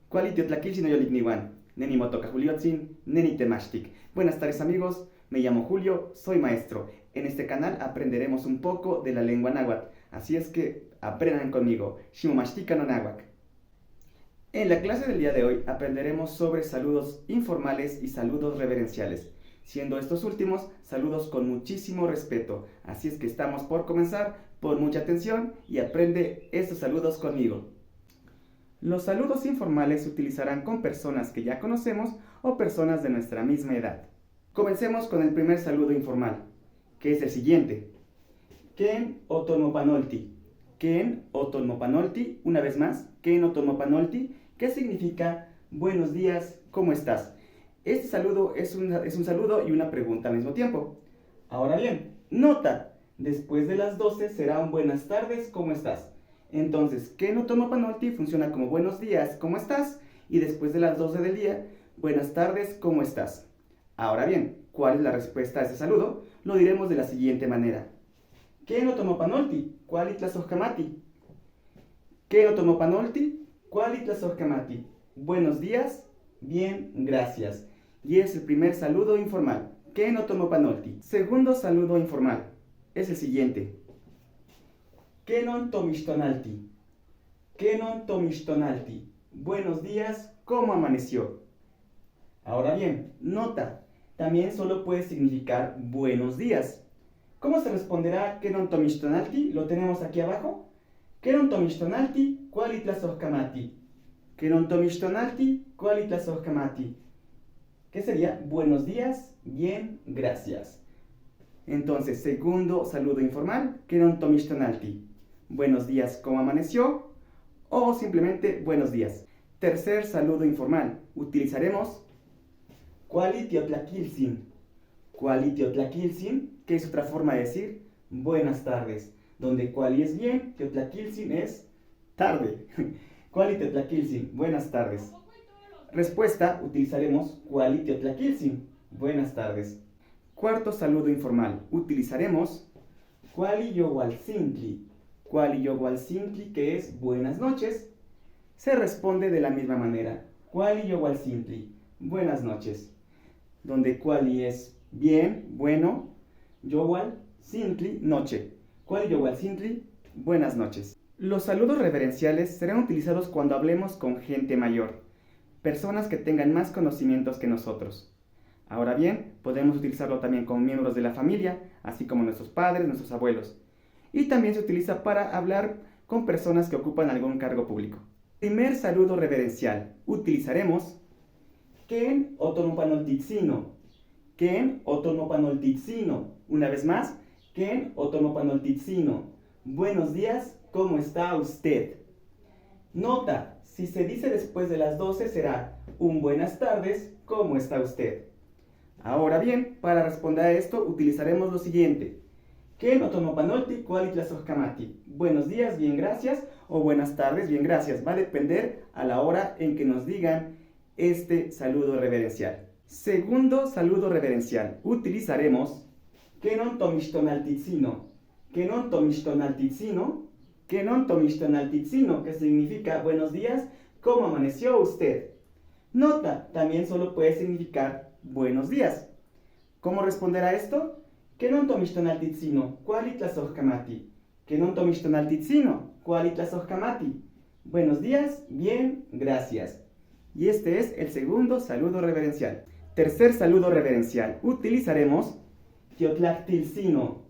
Kuali Teotlaquiltzin Oyolikniwan, Neni Motoca Juliotzin, Neni Temashtik. Buenas tardes amigos, me llamo Julio, soy maestro. En este canal aprenderemos un poco de la lengua náhuatl, así es que aprendan conmigo. Shimomashtika no náhuatl. En la clase del día de hoy aprenderemos sobre saludos informales y saludos reverenciales, siendo estos últimos saludos con muchísimo respeto. Así es que estamos por comenzar, pon mucha atención y aprende estos saludos conmigo. Los saludos informales se utilizarán con personas que ya conocemos o personas de nuestra misma edad. Comencemos con el primer saludo informal, que es el siguiente. Ken otonopanolti. Ken otonopanolti, una vez más, Ken otonopanolti, que significa buenos días, ¿cómo estás? Este saludo es un saludo y una pregunta al mismo tiempo. Ahora bien, nota, después de las 12 será un buenas tardes, ¿cómo estás? Entonces, Ken otonopanolti funciona como buenos días, ¿cómo estás? Y después de las 12 del día, buenas tardes, ¿cómo estás? Ahora bien, ¿cuál es la respuesta a este saludo? Lo diremos de la siguiente manera. Ken otonopanolti, ¿cuál itlasohkamati? Ken otonopanolti, ¿cuál itlasohkamati? Buenos días, bien, gracias. Y es el primer saludo informal. Ken otonopanolti. Segundo saludo informal es el siguiente. Kenon tomishtonalti. Kenon tomishtonalti. Buenos días, ¿cómo amaneció? Ahora bien, nota, también solo puede significar buenos días. ¿Cómo se responderá Kenon tomishtonalti? Lo tenemos aquí abajo. Kenon tomishtonalti, ¿cuál itlasohkamati? Kenon tomishtonalti, ¿cuál itlasohkamati? ¿Qué sería? Buenos días, bien, gracias. Entonces, segundo saludo informal, Kenon tomishtonalti. Buenos días, ¿cómo amaneció? O simplemente buenos días. Tercer saludo informal, utilizaremos Kuali teotlaquiltzin. Kuali teotlaquiltzin, que es otra forma de decir buenas tardes, donde kuali es bien, teotlaquiltzin es tarde. Kuali teotlaquiltzin, buenas tardes. Respuesta, utilizaremos Kuali teotlaquiltzin, buenas tardes. Cuarto saludo informal, utilizaremos Kuali yowaltzintli. Kuali yowaltzintli, que es buenas noches, se responde de la misma manera. Kuali yowaltzintli, buenas noches. Donde kuali es bien, bueno, yowaltzintli, noche. Kuali yowaltzintli, buenas noches. Los saludos reverenciales serán utilizados cuando hablemos con gente mayor, personas que tengan más conocimientos que nosotros. Ahora bien, podemos utilizarlo también con miembros de la familia, así como nuestros padres, nuestros abuelos. Y también se utiliza para hablar con personas que ocupan algún cargo público. Primer saludo reverencial. Utilizaremos Ken otonopanoltitzino. Ken otonopanoltitzino. Una vez más, Ken otonopanoltitzino. Buenos días, ¿cómo está usted? Nota, si se dice después de las 12 será un buenas tardes, ¿cómo está usted? Ahora bien, para responder a esto utilizaremos lo siguiente. Ken otonopanolti, ¿cuál itlasohkamati? Buenos días, bien gracias, o buenas tardes, bien gracias. Va a depender a la hora en que nos digan este saludo reverencial. Segundo saludo reverencial. Utilizaremos Kenon tomishtonaltitzino. Kenon tomishtonaltitzino. Kenon tomishtonaltitzino, que significa buenos días, ¿cómo amaneció usted? Nota, también solo puede significar buenos días. ¿Cómo responder a esto? Kenon tomishtonaltitzino, ¿cuál itlasohkamati? Kenon tomishtonaltitzino, ¿cuál itlasohkamati? Buenos días, bien, gracias. Y este es el segundo saludo reverencial. Tercer saludo reverencial. Utilizaremos teotlactiltzino.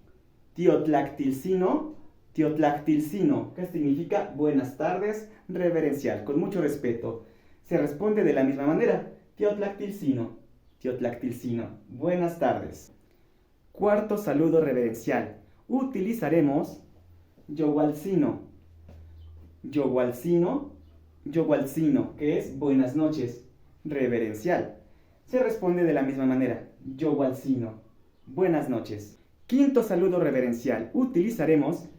Teotlactiltzino, teotlactiltzino, que significa buenas tardes, reverencial, con mucho respeto. Se responde de la misma manera. Teotlactiltzino, teotlactiltzino, buenas tardes. Cuarto saludo reverencial. Utilizaremos yowaltzino. Yowaltzino, yowaltzino, que es buenas noches, reverencial. Se responde de la misma manera. Yowaltzino, buenas noches. Quinto saludo reverencial. Utilizaremos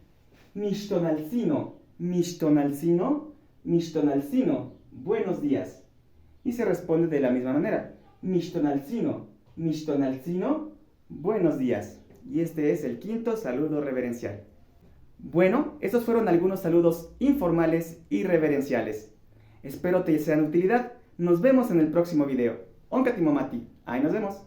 mishtonaltzino. Mishtonaltzino, mishtonaltzino, buenos días. Y se responde de la misma manera. Mishtonaltzino, mishtonaltzino, buenos días. Y este es el quinto saludo reverencial. Bueno, esos fueron algunos saludos informales y reverenciales. Espero te sean de utilidad. Nos vemos en el próximo video. Onkati Momati. Ahí nos vemos.